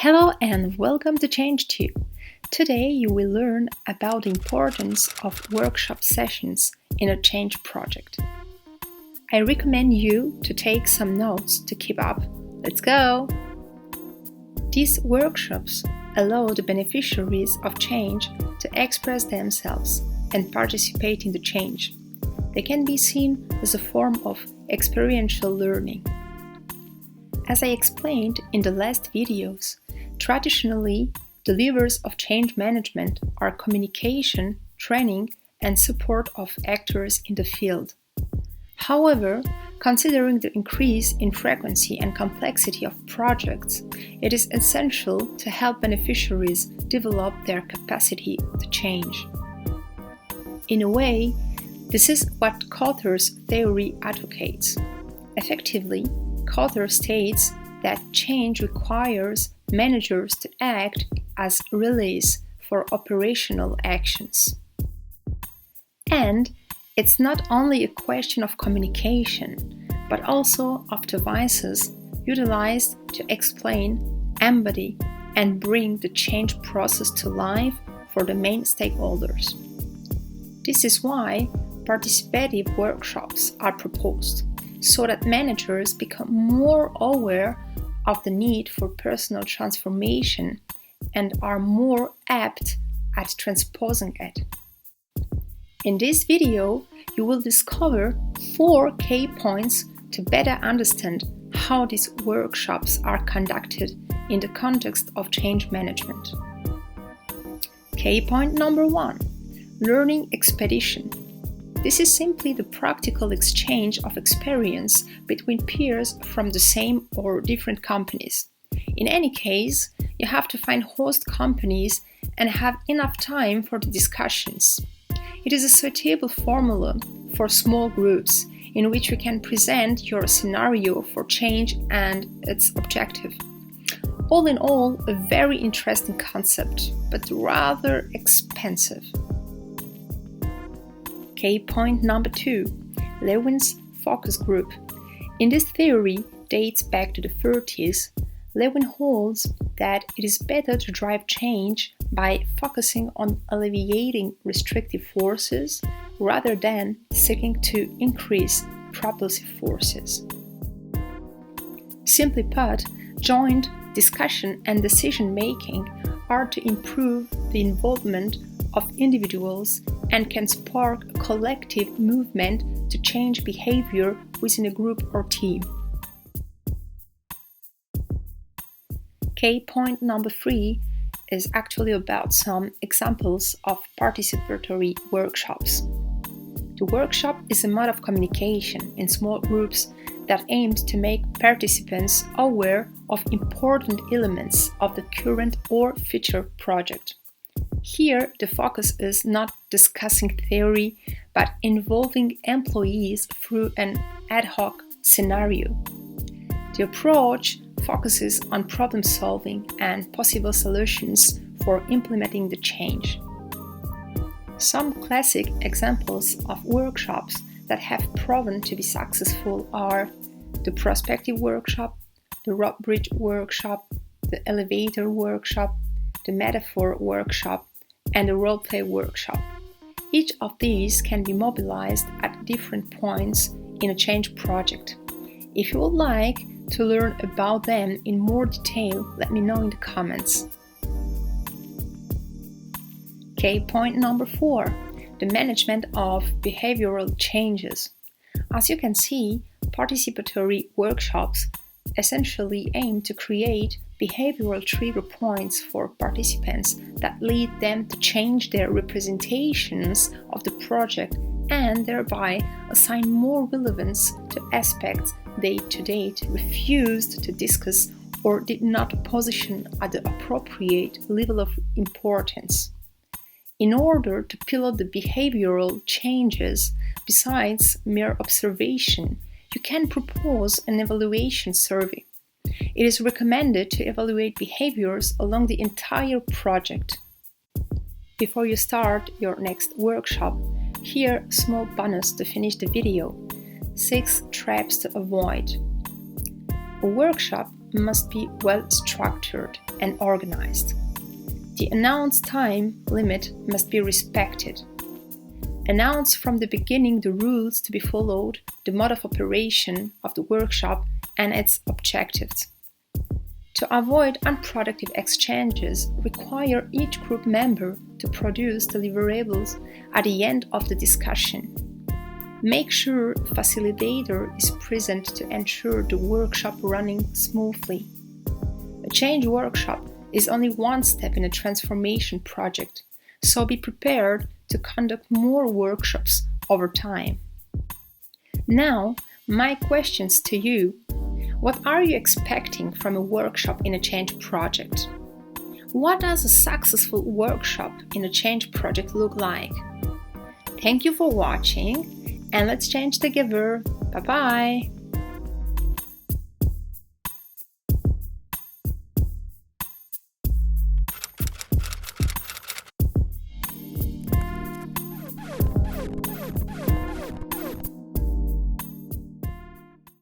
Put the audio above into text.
Hello and welcome to ChangeTube. Today you will learn about the importance of workshop sessions in a change project. I recommend you to take some notes to keep up. Let's go! These workshops allow the beneficiaries of change to express themselves and participate in the change. They can be seen as a form of experiential learning. As I explained in the last videos, traditionally, the levers of change management are communication, training, and support of actors in the field. However, considering the increase in frequency and complexity of projects, it is essential to help beneficiaries develop their capacity to change. In a way, this is what Kother's theory advocates. Effectively, Kother states that change requires managers to act as relays for operational actions. And it's not only a question of communication, but also of devices utilized to explain, embody, and bring the change process to life for the main stakeholders. This is why participative workshops are proposed, so that managers become more aware of the need for personal transformation and are more apt at transposing it. In this video, you will discover 4 key points to better understand how these workshops are conducted in the context of change management. Key point number 1: learning expedition. This is simply the practical exchange of experience between peers from the same or different companies. In any case, you have to find host companies and have enough time for the discussions. It is a suitable formula for small groups in which you can present your scenario for change and its objective. All in all, a very interesting concept, but rather expensive. Key point number 2: Lewin's focus group. In this theory, dates back to the 30s, Lewin holds that it is better to drive change by focusing on alleviating restrictive forces rather than seeking to increase propulsive forces. Simply put, joint discussion and decision making are to improve the involvement of individuals and can spark a collective movement to change behavior within a group or team. Key point number 3 is actually about some examples of participatory workshops. The workshop is a mode of communication in small groups that aims to make participants aware of important elements of the current or future project. Here, the focus is not discussing theory, but involving employees through an ad hoc scenario. The approach focuses on problem solving and possible solutions for implementing the change. Some classic examples of workshops that have proven to be successful are the prospective workshop, the rope bridge workshop, the elevator workshop, the metaphor workshop, and the role-play workshop. Each of these can be mobilized at different points in a change project. If you would like to learn about them in more detail, let me know in the comments. Key point number 4: the management of behavioral changes. As you can see, participatory workshops essentially aim to create behavioral trigger points for participants that lead them to change their representations of the project and thereby assign more relevance to aspects they to date refused to discuss or did not position at the appropriate level of importance. In order to pilot the behavioral changes, besides mere observation, you can propose an evaluation survey. It is recommended to evaluate behaviors along the entire project. Before you start your next workshop, here a small bonus to finish the video: 6 traps to avoid. A workshop must be well structured and organized. The announced time limit must be respected. Announce from the beginning the rules to be followed, the mode of operation of the workshop, and its objectives. To avoid unproductive exchanges, require each group member to produce deliverables at the end of the discussion. Make sure the facilitator is present to ensure the workshop running smoothly. A change workshop is only one step in a transformation project, so be prepared to conduct more workshops over time. Now, my questions to you. What are you expecting from a workshop in a change project? What does a successful workshop in a change project look like? Thank you for watching, and let's change together. Bye bye!